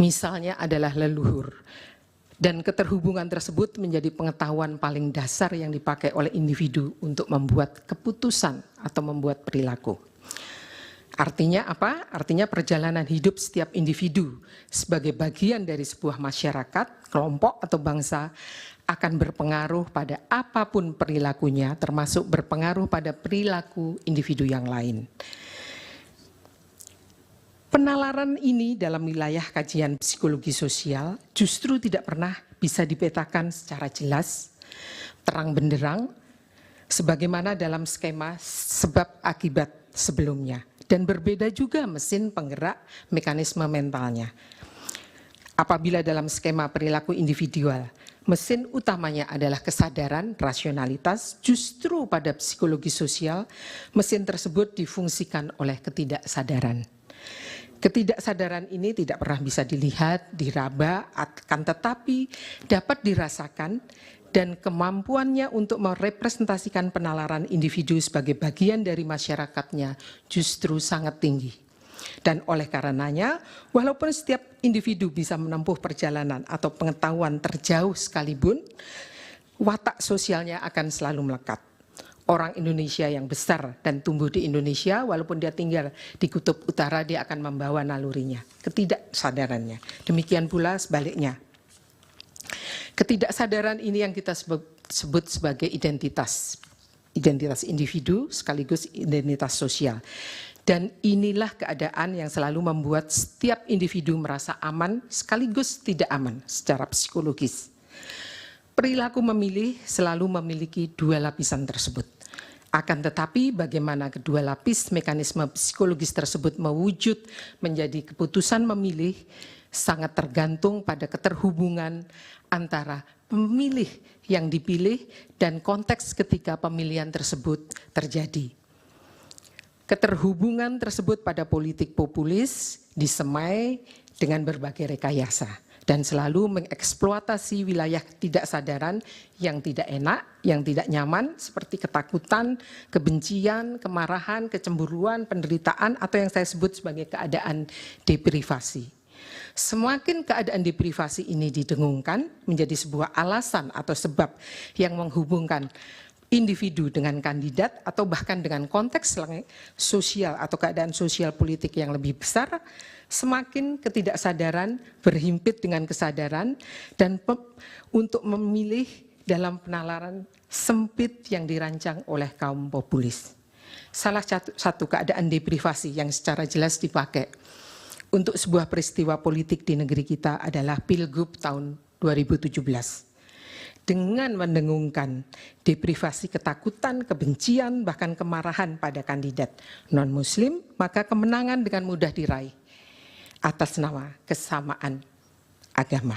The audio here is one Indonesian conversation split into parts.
misalnya adalah leluhur. Dan keterhubungan tersebut menjadi pengetahuan paling dasar yang dipakai oleh individu untuk membuat keputusan atau membuat perilaku. Artinya apa? Artinya perjalanan hidup setiap individu sebagai bagian dari sebuah masyarakat, kelompok atau bangsa akan berpengaruh pada apapun perilakunya, termasuk berpengaruh pada perilaku individu yang lain. Penalaran ini dalam wilayah kajian psikologi sosial justru tidak pernah bisa dipetakan secara jelas, terang benderang, sebagaimana dalam skema sebab akibat sebelumnya. Dan berbeda juga mesin penggerak mekanisme mentalnya. Apabila dalam skema perilaku individual, mesin utamanya adalah kesadaran, rasionalitas, justru pada psikologi sosial, mesin tersebut difungsikan oleh ketidaksadaran. Ketidaksadaran ini tidak pernah bisa dilihat, diraba, akan tetapi dapat dirasakan dan kemampuannya untuk merepresentasikan penalaran individu sebagai bagian dari masyarakatnya justru sangat tinggi. Dan oleh karenanya, walaupun setiap individu bisa menempuh perjalanan atau pengetahuan terjauh sekalipun, watak sosialnya akan selalu melekat. Orang Indonesia yang besar dan tumbuh di Indonesia, walaupun dia tinggal di kutub utara, dia akan membawa nalurinya, ketidaksadarannya. Demikian pula sebaliknya. Ketidaksadaran ini yang kita sebut sebagai identitas individu sekaligus identitas sosial. Dan inilah keadaan yang selalu membuat setiap individu merasa aman sekaligus tidak aman secara psikologis. Perilaku memilih selalu memiliki dua lapisan tersebut. Akan tetapi bagaimana kedua lapis mekanisme psikologis tersebut mewujud menjadi keputusan memilih sangat tergantung pada keterhubungan antara pemilih yang dipilih dan konteks ketika pemilihan tersebut terjadi. Keterhubungan tersebut pada politik populis disemai dengan berbagai rekayasa dan selalu mengeksploitasi wilayah ketidaksadaran yang tidak enak, yang tidak nyaman, seperti ketakutan, kebencian, kemarahan, kecemburuan, penderitaan, atau yang saya sebut sebagai keadaan deprivasi. Semakin keadaan deprivasi ini didengungkan menjadi sebuah alasan atau sebab yang menghubungkan individu dengan kandidat atau bahkan dengan konteks sosial atau keadaan sosial politik yang lebih besar, semakin ketidaksadaran berhimpit dengan kesadaran dan untuk memilih dalam penalaran sempit yang dirancang oleh kaum populis. Salah satu keadaan deprivasi yang secara jelas dipakai untuk sebuah peristiwa politik di negeri kita adalah Pilgub tahun 2017. Dengan mendengungkan deprivasi ketakutan, kebencian, bahkan kemarahan pada kandidat non-muslim, maka kemenangan dengan mudah diraih atas nama kesamaan agama.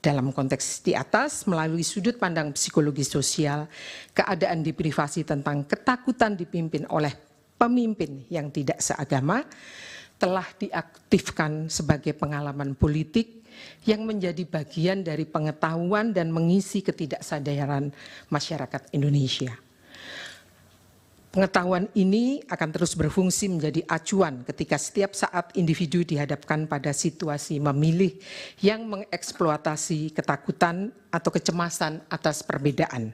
Dalam konteks di atas, melalui sudut pandang psikologi sosial, keadaan deprivasi tentang ketakutan dipimpin oleh pemimpin yang tidak seagama telah diaktifkan sebagai pengalaman politik yang menjadi bagian dari pengetahuan dan mengisi ketidaksadaran masyarakat Indonesia. Pengetahuan ini akan terus berfungsi menjadi acuan ketika setiap saat individu dihadapkan pada situasi memilih yang mengeksploitasi ketakutan atau kecemasan atas perbedaan.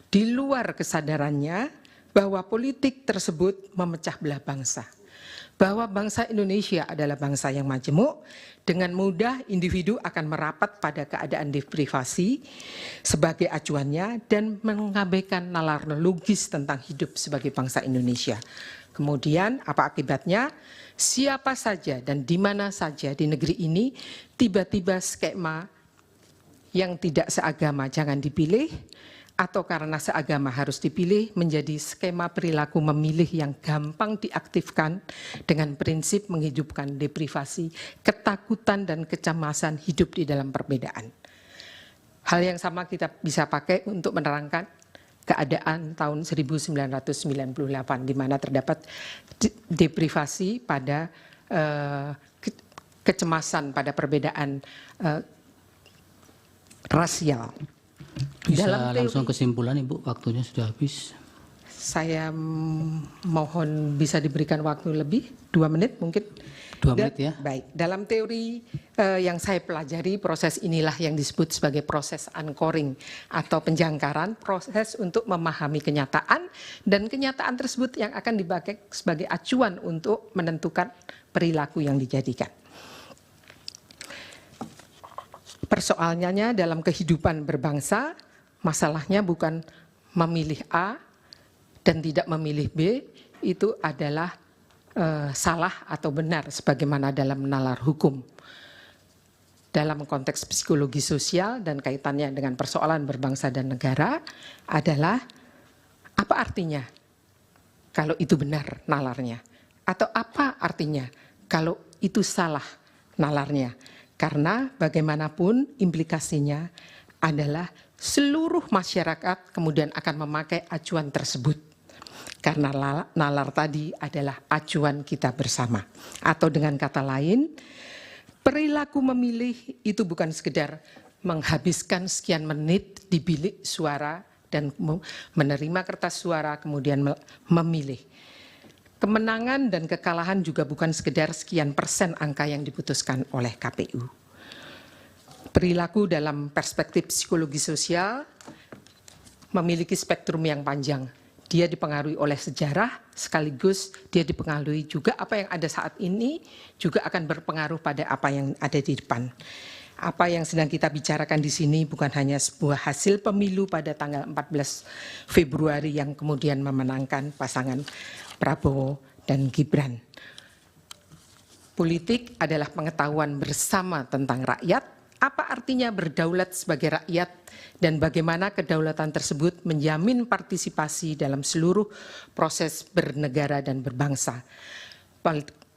Di luar kesadarannya bahwa politik tersebut memecah belah bangsa. Bahwa bangsa Indonesia adalah bangsa yang majemuk, dengan mudah individu akan merapat pada keadaan deprivasi sebagai acuannya dan mengabaikan nalar logis tentang hidup sebagai bangsa Indonesia. Kemudian apa akibatnya? Siapa saja dan di mana saja di negeri ini tiba-tiba skema yang tidak seagama jangan dipilih, atau karena seagama harus dipilih menjadi skema perilaku memilih yang gampang diaktifkan dengan prinsip menghidupkan deprivasi, ketakutan dan kecemasan hidup di dalam perbedaan. Hal yang sama kita bisa pakai untuk menerangkan keadaan tahun 1998 di mana terdapat deprivasi pada kecemasan pada perbedaan rasial. Bisa langsung kesimpulan Ibu, waktunya sudah habis. Saya mohon bisa diberikan waktu lebih 2 menit mungkin. 2 menit ya. Baik, dalam teori yang saya pelajari, proses inilah yang disebut sebagai proses anchoring atau penjangkaran, proses untuk memahami kenyataan, dan kenyataan tersebut yang akan dipakai sebagai acuan untuk menentukan perilaku yang dijadikan. Persoalannya dalam kehidupan berbangsa, masalahnya bukan memilih A dan tidak memilih B, itu adalah salah atau benar sebagaimana dalam nalar hukum. Dalam konteks psikologi sosial dan kaitannya dengan persoalan berbangsa dan negara adalah apa artinya kalau itu benar nalarnya, atau apa artinya kalau itu salah nalarnya. Karena bagaimanapun implikasinya adalah seluruh masyarakat kemudian akan memakai acuan tersebut. Karena nalar tadi adalah acuan kita bersama. Atau dengan kata lain, perilaku memilih itu bukan sekedar menghabiskan sekian menit di bilik suara dan menerima kertas suara kemudian memilih. Kemenangan dan kekalahan juga bukan sekedar sekian persen angka yang diputuskan oleh KPU. Perilaku dalam perspektif psikologi sosial memiliki spektrum yang panjang. Dia dipengaruhi oleh sejarah, sekaligus dia dipengaruhi juga apa yang ada saat ini, juga akan berpengaruh pada apa yang ada di depan. Apa yang sedang kita bicarakan di sini bukan hanya sebuah hasil pemilu pada tanggal 14 Februari yang kemudian memenangkan pasangan Prabowo dan Gibran. Politik adalah pengetahuan bersama tentang rakyat, apa artinya berdaulat sebagai rakyat, dan bagaimana kedaulatan tersebut menjamin partisipasi dalam seluruh proses bernegara dan berbangsa.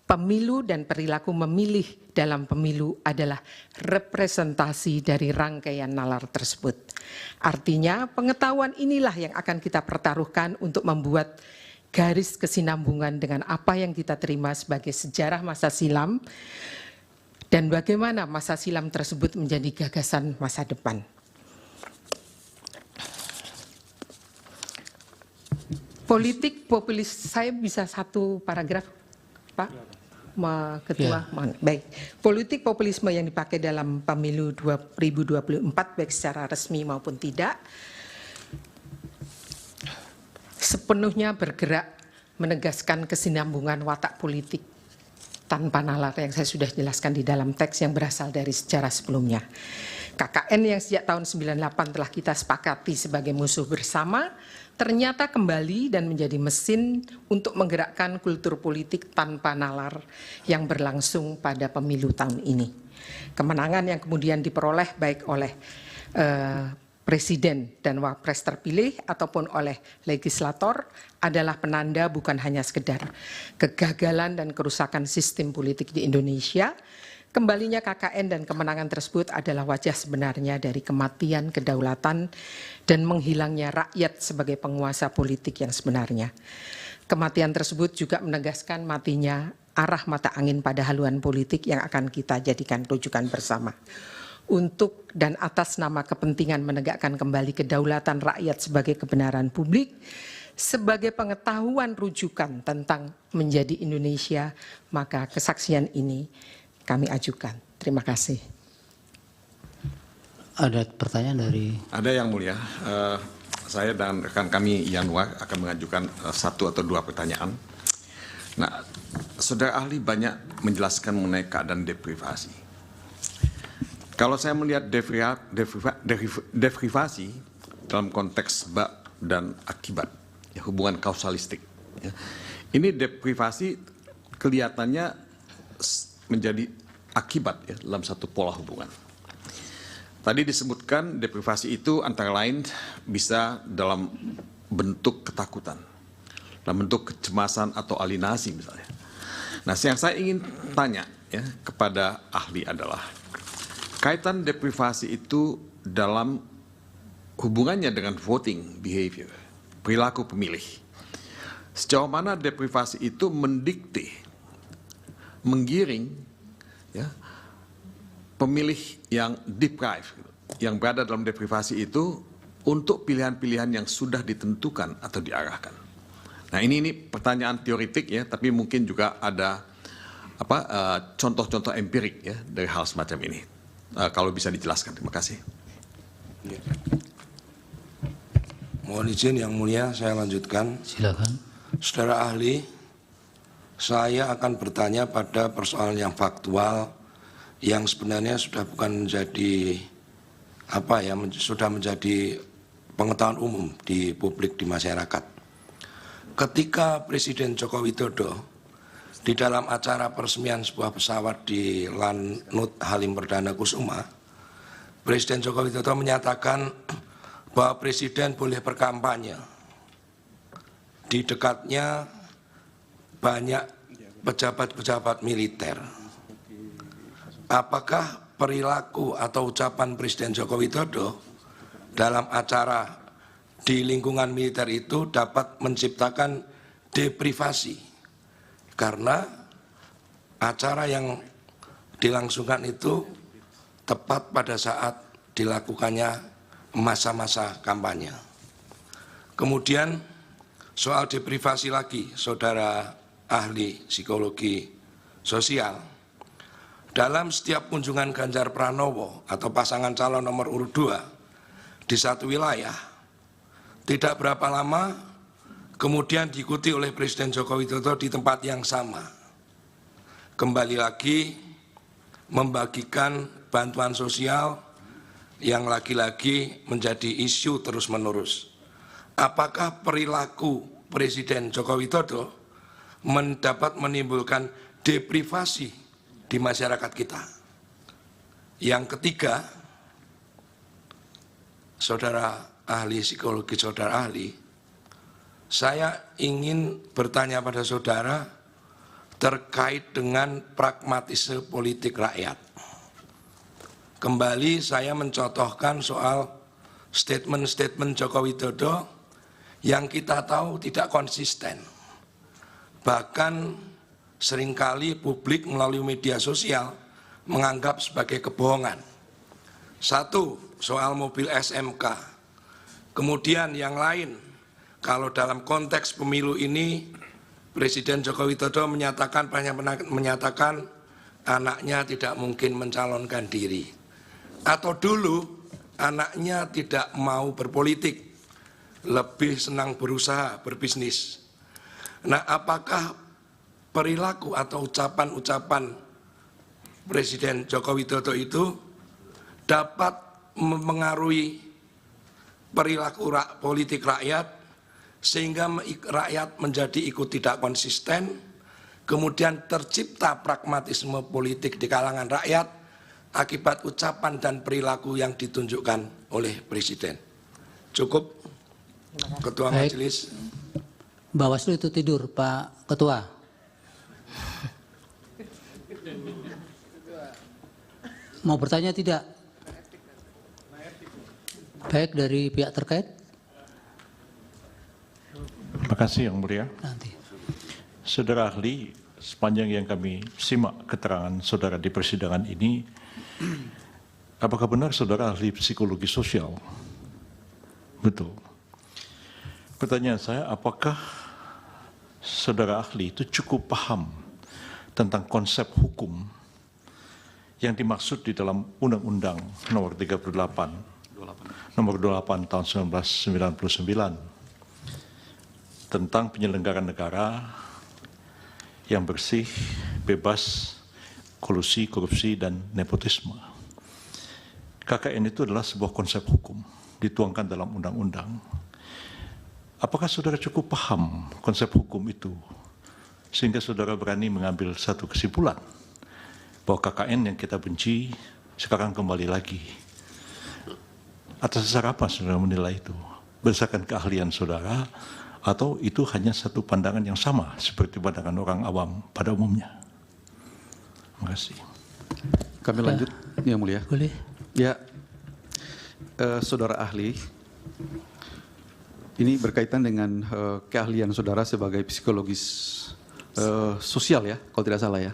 Pemilu dan perilaku memilih dalam pemilu adalah representasi dari rangkaian nalar tersebut. Artinya pengetahuan inilah yang akan kita pertaruhkan untuk membuat garis kesinambungan dengan apa yang kita terima sebagai sejarah masa silam dan bagaimana masa silam tersebut menjadi gagasan masa depan. Politik populis, saya bisa satu paragraf, Pak? Ketua, baik. Politik populisme yang dipakai dalam pemilu 2024 baik secara resmi maupun tidak, sepenuhnya bergerak menegaskan kesinambungan watak politik tanpa nalar yang saya sudah jelaskan di dalam teks yang berasal dari sejarah sebelumnya. KKN yang sejak tahun 98 telah kita sepakati sebagai musuh bersama, ternyata kembali dan menjadi mesin untuk menggerakkan kultur politik tanpa nalar yang berlangsung pada pemilu tahun ini. Kemenangan yang kemudian diperoleh baik oleh Presiden dan Wapres terpilih ataupun oleh legislator adalah penanda bukan hanya sekedar kegagalan dan kerusakan sistem politik di Indonesia. Kembalinya KKN dan kemenangan tersebut adalah wajah sebenarnya dari kematian kedaulatan dan menghilangnya rakyat sebagai penguasa politik yang sebenarnya. Kematian tersebut juga menegaskan matinya arah mata angin pada haluan politik yang akan kita jadikan rujukan bersama. Untuk dan atas nama kepentingan menegakkan kembali kedaulatan rakyat sebagai kebenaran publik, sebagai pengetahuan rujukan tentang menjadi Indonesia, maka kesaksian ini kami ajukan. Terima kasih. Ada pertanyaan dari? Ada yang mulia, saya dan rekan kami Yanwar akan mengajukan 1 atau 2 pertanyaan. Nah, saudara ahli banyak menjelaskan mengenai keadaan deprivasi. Kalau saya melihat deprivasi dalam konteks sebab dan akibat, ya, hubungan kausalistik, ya. Ini deprivasi kelihatannya menjadi akibat, ya, dalam satu pola hubungan. Tadi disebutkan deprivasi itu antara lain bisa dalam bentuk ketakutan, dalam bentuk kecemasan atau alienasi misalnya. Nah, yang saya ingin tanya, ya, kepada ahli adalah kaitan deprivasi itu dalam hubungannya dengan voting behavior, perilaku pemilih. Sejauh mana deprivasi itu mendikte, menggiring, ya, pemilih yang deprived, yang berada dalam deprivasi itu untuk pilihan-pilihan yang sudah ditentukan atau diarahkan. Nah ini pertanyaan teoritik ya, tapi mungkin juga ada contoh-contoh empirik ya dari hal semacam ini. Kalau bisa dijelaskan, terima kasih. Mohon izin Yang Mulia, saya lanjutkan. Silakan. Saudara ahli, saya akan bertanya pada persoalan yang faktual yang sebenarnya sudah bukan menjadi sudah menjadi pengetahuan umum di publik, di masyarakat. Ketika Presiden Joko Widodo di dalam acara peresmian sebuah pesawat di Lanut Halim Perdana Kusuma, Presiden Joko Widodo menyatakan bahwa Presiden boleh berkampanye. Di dekatnya banyak pejabat-pejabat militer. Apakah perilaku atau ucapan Presiden Joko Widodo dalam acara di lingkungan militer itu dapat menciptakan deprivasi? Karena acara yang dilangsungkan itu tepat pada saat dilakukannya masa-masa kampanye. Kemudian soal deprivasi lagi, saudara ahli psikologi sosial. Dalam setiap kunjungan Ganjar Pranowo atau pasangan calon nomor urut 2 di satu wilayah, tidak berapa lama kemudian diikuti oleh Presiden Joko Widodo di tempat yang sama. Kembali lagi membagikan bantuan sosial yang lagi-lagi menjadi isu terus-menerus. Apakah perilaku Presiden Joko Widodo dapat menimbulkan deprivasi di masyarakat kita? Yang ketiga, saudara ahli psikologi, saudara ahli, saya ingin bertanya pada saudara terkait dengan pragmatisme politik rakyat. Kembali saya mencontohkan soal statement-statement Joko Widodo yang kita tahu tidak konsisten. Bahkan seringkali publik melalui media sosial menganggap sebagai kebohongan. Satu, soal mobil SMK. Kemudian yang lain, kalau dalam konteks pemilu ini, Presiden Joko Widodo menyatakan anaknya tidak mungkin mencalonkan diri. Atau dulu anaknya tidak mau berpolitik, lebih senang berusaha, berbisnis. Nah, apakah perilaku atau ucapan-ucapan Presiden Joko Widodo itu dapat mempengaruhi perilaku politik rakyat sehingga rakyat menjadi ikut tidak konsisten, kemudian tercipta pragmatisme politik di kalangan rakyat akibat ucapan dan perilaku yang ditunjukkan oleh Presiden. Cukup, Ketua Baik. Majelis. Bawaslu itu tidur, Pak Ketua. Mau bertanya tidak? Baik, dari pihak terkait. Terima kasih Yang Mulia. Nanti. Saudara ahli, sepanjang yang kami simak keterangan saudara di persidangan ini, apakah benar saudara ahli psikologi sosial? Betul. Pertanyaan saya, apakah saudara ahli itu cukup paham tentang konsep hukum yang dimaksud di dalam Undang-Undang nomor 28 tahun 1999 tentang penyelenggaraan negara yang bersih, bebas, kolusi, korupsi, dan nepotisme. KKN itu adalah sebuah konsep hukum dituangkan dalam undang-undang. Apakah saudara cukup paham konsep hukum itu sehingga saudara berani mengambil satu kesimpulan bahwa KKN yang kita benci sekarang kembali lagi? Atas dasar apa saudara menilai itu? Berdasarkan keahlian saudara atau itu hanya satu pandangan yang sama seperti pandangan orang awam pada umumnya? Terima kasih. Kami lanjut, Yang Mulia. Boleh. Ya, saudara ahli, ini berkaitan dengan keahlian saudara sebagai psikologis sosial ya, kalau tidak salah ya.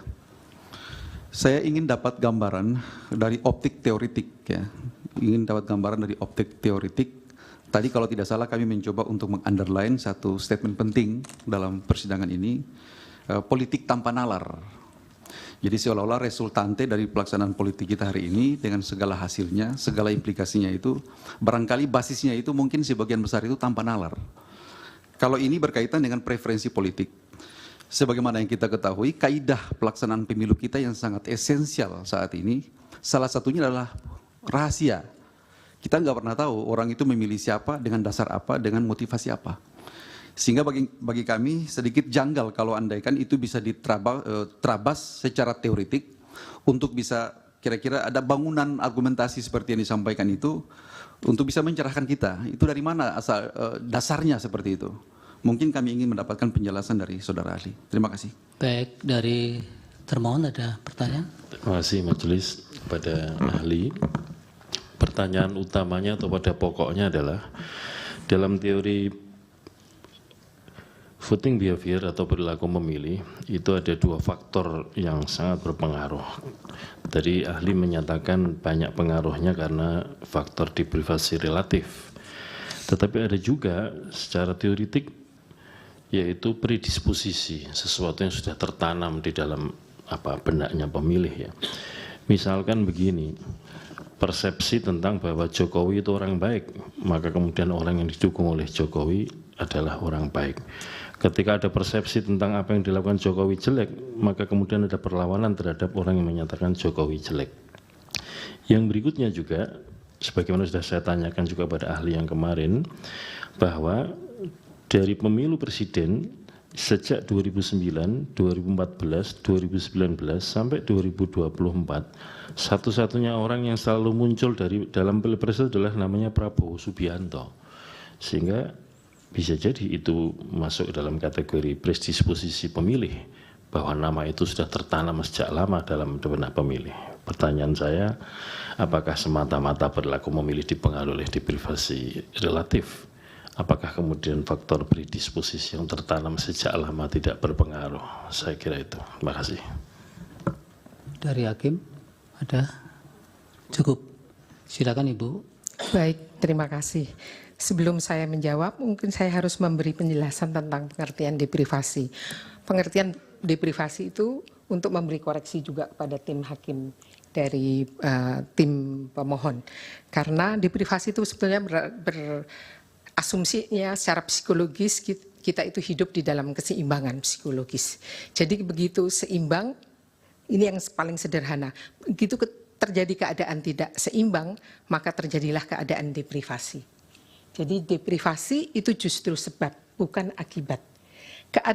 Saya ingin dapat gambaran dari optik teoritik ya, ingin dapat gambaran dari optik teoritik Tadi kalau tidak salah kami mencoba untuk meng-underline satu statement penting dalam persidangan ini, politik tanpa nalar. Jadi seolah-olah resultante dari pelaksanaan politik kita hari ini dengan segala hasilnya, segala implikasinya itu, barangkali basisnya itu mungkin sebagian besar itu tanpa nalar. Kalau ini berkaitan dengan preferensi politik. Sebagaimana yang kita ketahui, kaidah pelaksanaan pemilu kita yang sangat esensial saat ini, salah satunya adalah rahasia. Kita nggak pernah tahu orang itu memilih siapa, dengan dasar apa, dengan motivasi apa. Sehingga bagi kami sedikit janggal kalau andaikan itu bisa diterabas secara teoretik untuk bisa kira-kira ada bangunan argumentasi seperti yang disampaikan itu untuk bisa mencerahkan kita. Itu dari mana asal dasarnya seperti itu? Mungkin kami ingin mendapatkan penjelasan dari saudara ahli. Terima kasih. Baik, dari termohon ada pertanyaan? Terima kasih majelis kepada ahli. Pertanyaan utamanya atau pada pokoknya adalah dalam teori voting behavior atau perilaku memilih itu ada dua faktor yang sangat berpengaruh. Tadi ahli menyatakan banyak pengaruhnya karena faktor deprivasi relatif. Tetapi ada juga secara teoritik yaitu predisposisi, sesuatu yang sudah tertanam di dalam benaknya pemilih ya. Misalkan begini, persepsi tentang bahwa Jokowi itu orang baik, maka kemudian orang yang didukung oleh Jokowi adalah orang baik. Ketika ada persepsi tentang apa yang dilakukan Jokowi jelek, maka kemudian ada perlawanan terhadap orang yang menyatakan Jokowi jelek. Yang berikutnya juga, sebagaimana sudah saya tanyakan juga pada ahli yang kemarin, bahwa dari pemilu presiden sejak 2009, 2014, 2019 sampai 2024, satu-satunya orang yang selalu muncul dalam pilpres itu adalah namanya Prabowo Subianto. Sehingga bisa jadi itu masuk dalam kategori predisposisi pemilih, bahwa nama itu sudah tertanam sejak lama dalam benak pemilih. Pertanyaan saya, apakah semata-mata perilaku memilih dipengaruhi oleh deprivasi relatif? Apakah kemudian faktor predisposisi yang tertanam sejak lama tidak berpengaruh? Saya kira itu. Terima kasih. Dari hakim ada? Cukup. Silakan Ibu. Baik, terima kasih. Sebelum saya menjawab, mungkin saya harus memberi penjelasan tentang pengertian deprivasi. Pengertian deprivasi itu untuk memberi koreksi juga kepada tim hakim dari tim pemohon. Karena deprivasi itu sebetulnya asumsinya secara psikologis kita itu hidup di dalam keseimbangan psikologis. Jadi begitu seimbang, ini yang paling sederhana. Begitu terjadi keadaan tidak seimbang, maka terjadilah keadaan deprivasi. Jadi deprivasi itu justru sebab, bukan akibat.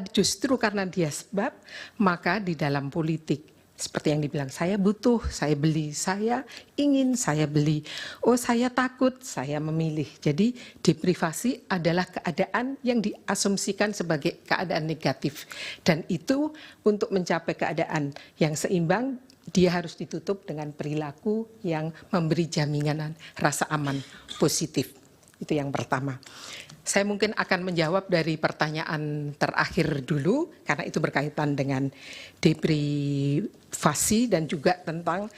Justru karena dia sebab, maka di dalam politik, seperti yang dibilang, saya butuh, saya beli, saya ingin, saya beli. Oh, saya takut, saya memilih. Jadi deprivasi adalah keadaan yang diasumsikan sebagai keadaan negatif. Dan itu untuk mencapai keadaan yang seimbang, dia harus ditutup dengan perilaku yang memberi jaminan rasa aman positif. Itu yang pertama. Saya mungkin akan menjawab dari pertanyaan terakhir dulu, karena itu berkaitan dengan deprivasi dan juga tentang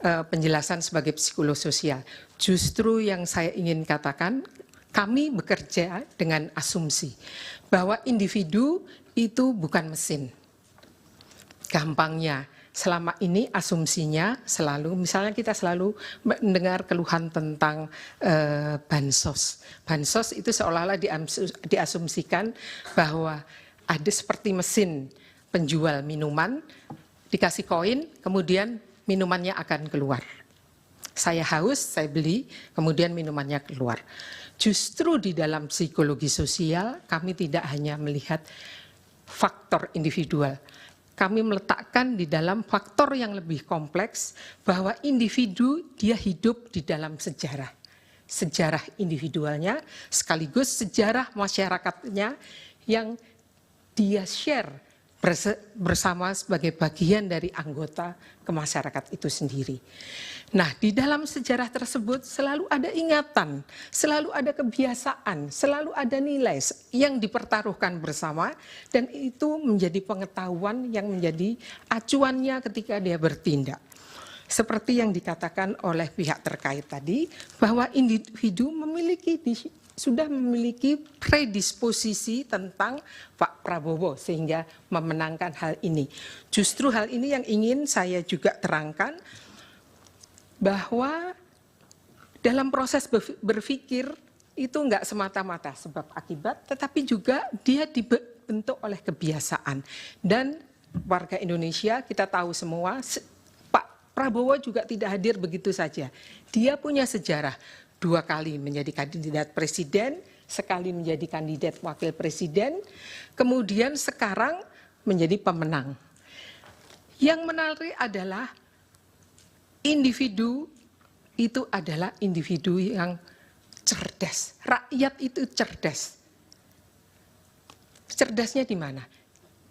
penjelasan sebagai psikolog sosial. Justru yang saya ingin katakan, kami bekerja dengan asumsi bahwa individu itu bukan mesin. Gampangnya, selama ini asumsinya selalu, misalnya kita selalu mendengar keluhan tentang bansos. Bansos itu seolah-olah diasumsikan bahwa ada seperti mesin penjual minuman, dikasih koin, kemudian minumannya akan keluar. Saya haus, saya beli, kemudian minumannya keluar. Justru di dalam psikologi sosial, kami tidak hanya melihat faktor individual, kami meletakkan di dalam faktor yang lebih kompleks bahwa individu dia hidup di dalam sejarah. Sejarah individualnya sekaligus sejarah masyarakatnya yang dia share bersama sebagai bagian dari anggota ke masyarakat itu sendiri. Nah, di dalam sejarah tersebut selalu ada ingatan, selalu ada kebiasaan, selalu ada nilai yang dipertaruhkan bersama, dan itu menjadi pengetahuan yang menjadi acuannya ketika dia bertindak. seperti yang dikatakan oleh pihak terkait tadi, bahwa individu sudah memiliki predisposisi tentang Pak Prabowo sehingga memenangkan hal ini. Justru hal ini yang ingin saya juga terangkan, bahwa dalam proses berpikir itu enggak semata-mata sebab akibat, tetapi juga dia dibentuk oleh kebiasaan. Dan warga Indonesia kita tahu semua, Prabowo juga tidak hadir begitu saja. Dia punya sejarah 2 kali menjadi kandidat presiden, sekali menjadi kandidat wakil presiden, kemudian sekarang menjadi pemenang. Yang menarik adalah individu itu adalah individu yang cerdas. Rakyat itu cerdas. Cerdasnya di mana?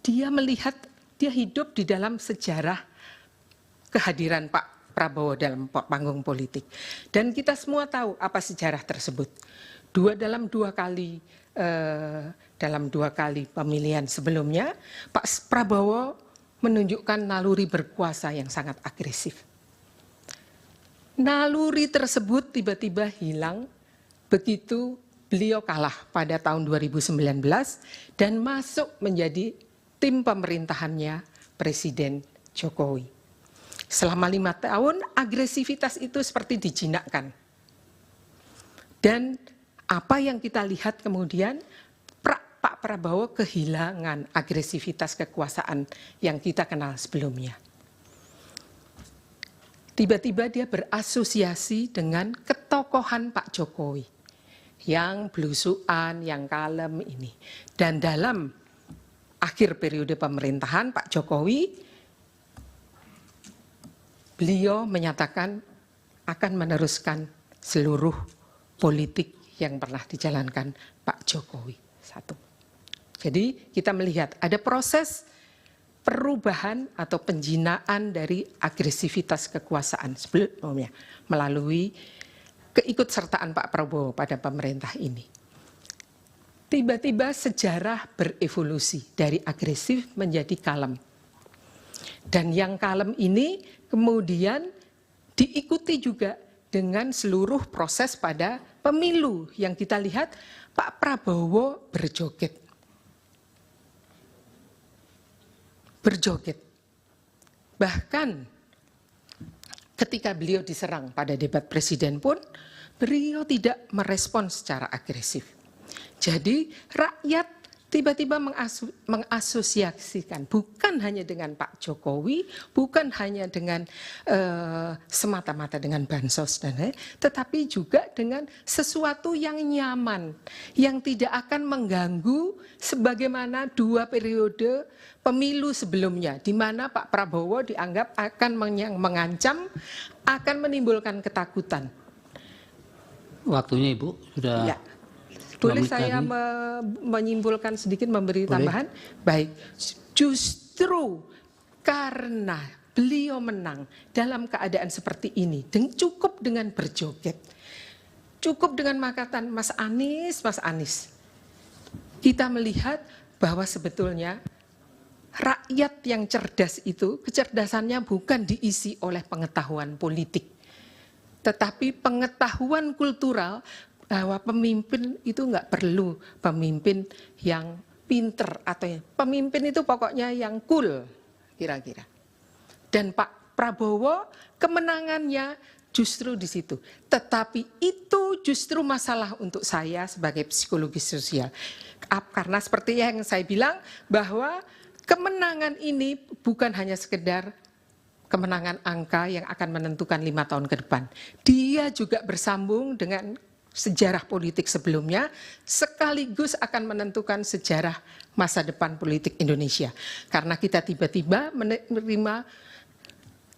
Dia melihat, dia hidup di dalam sejarah kehadiran Pak Prabowo dalam panggung politik. Dan kita semua tahu apa sejarah tersebut. Dalam dua kali pemilihan sebelumnya, Pak Prabowo menunjukkan naluri berkuasa yang sangat agresif. Naluri tersebut tiba-tiba hilang begitu beliau kalah pada tahun 2019 dan masuk menjadi tim pemerintahannya Presiden Jokowi. Selama 5 tahun, agresivitas itu seperti dijinakkan. Dan apa yang kita lihat kemudian, Pak Prabowo kehilangan agresivitas kekuasaan yang kita kenal sebelumnya. Tiba-tiba dia berasosiasi dengan ketokohan Pak Jokowi, yang belusuan, yang kalem ini. Dan dalam akhir periode pemerintahan Pak Jokowi, beliau menyatakan akan meneruskan seluruh politik yang pernah dijalankan Pak Jokowi. 1. Jadi kita melihat ada proses perubahan atau penjinaan dari agresivitas kekuasaan sebelumnya melalui keikutsertaan Pak Prabowo pada pemerintah ini. Tiba-tiba sejarah berevolusi dari agresif menjadi kalem. Dan yang kalem ini kemudian diikuti juga dengan seluruh proses pada pemilu yang kita lihat Pak Prabowo berjoget. Bahkan ketika beliau diserang pada debat presiden pun, beliau tidak merespon secara agresif. Jadi rakyat tiba-tiba mengasosiasikan bukan hanya dengan Pak Jokowi, bukan hanya dengan semata-mata dengan bansos dan lain, tetapi juga dengan sesuatu yang nyaman, yang tidak akan mengganggu sebagaimana 2 periode pemilu sebelumnya, di mana Pak Prabowo dianggap akan mengancam, akan menimbulkan ketakutan. Waktunya Ibu sudah. Ya. Boleh saya menyimpulkan sedikit, memberi tambahan? Baik, justru karena beliau menang dalam keadaan seperti ini, cukup dengan berjoget, cukup dengan makatan Mas Anies, kita melihat bahwa sebetulnya rakyat yang cerdas itu, kecerdasannya bukan diisi oleh pengetahuan politik, tetapi pengetahuan kultural, bahwa pemimpin itu enggak perlu pemimpin yang pinter atau pemimpin itu pokoknya yang cool kira-kira. Dan Pak Prabowo kemenangannya justru di situ. Tetapi itu justru masalah untuk saya sebagai psikologi sosial. Karena seperti yang saya bilang bahwa kemenangan ini bukan hanya sekedar kemenangan angka yang akan menentukan 5 tahun ke depan. Dia juga bersambung dengan sejarah politik sebelumnya, sekaligus akan menentukan sejarah masa depan politik Indonesia. Karena kita tiba-tiba menerima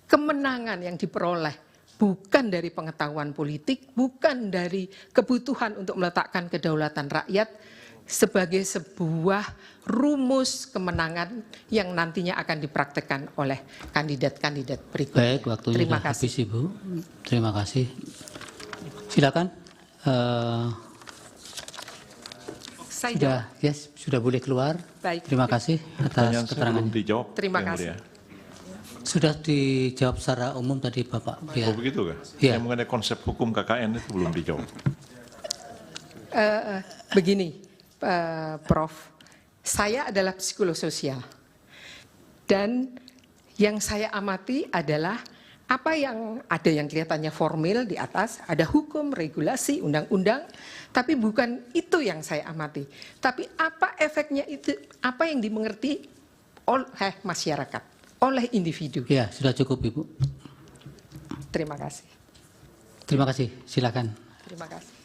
kemenangan yang diperoleh bukan dari pengetahuan politik, bukan dari kebutuhan untuk meletakkan kedaulatan rakyat sebagai sebuah rumus kemenangan yang nantinya akan dipraktekkan oleh kandidat-kandidat berikutnya. Baik, waktunya sudah habis Ibu. Terima kasih. Silakan. Sudah boleh keluar. Baik. Terima kasih atas keterangan. Dijawab, Terima kasih. Sudah dijawab secara umum tadi Bapak. Oh begitu kah? Iya. Yang mengenai konsep hukum KKN itu belum dijawab. Begini, Prof, saya adalah psikolog sosial dan yang saya amati adalah apa yang ada yang kelihatannya formil di atas, ada hukum, regulasi, undang-undang, tapi bukan itu yang saya amati. Tapi apa efeknya itu, apa yang dimengerti oleh masyarakat, oleh individu. Ya, sudah cukup Ibu. Terima kasih. Terima kasih. Silakan. Terima kasih.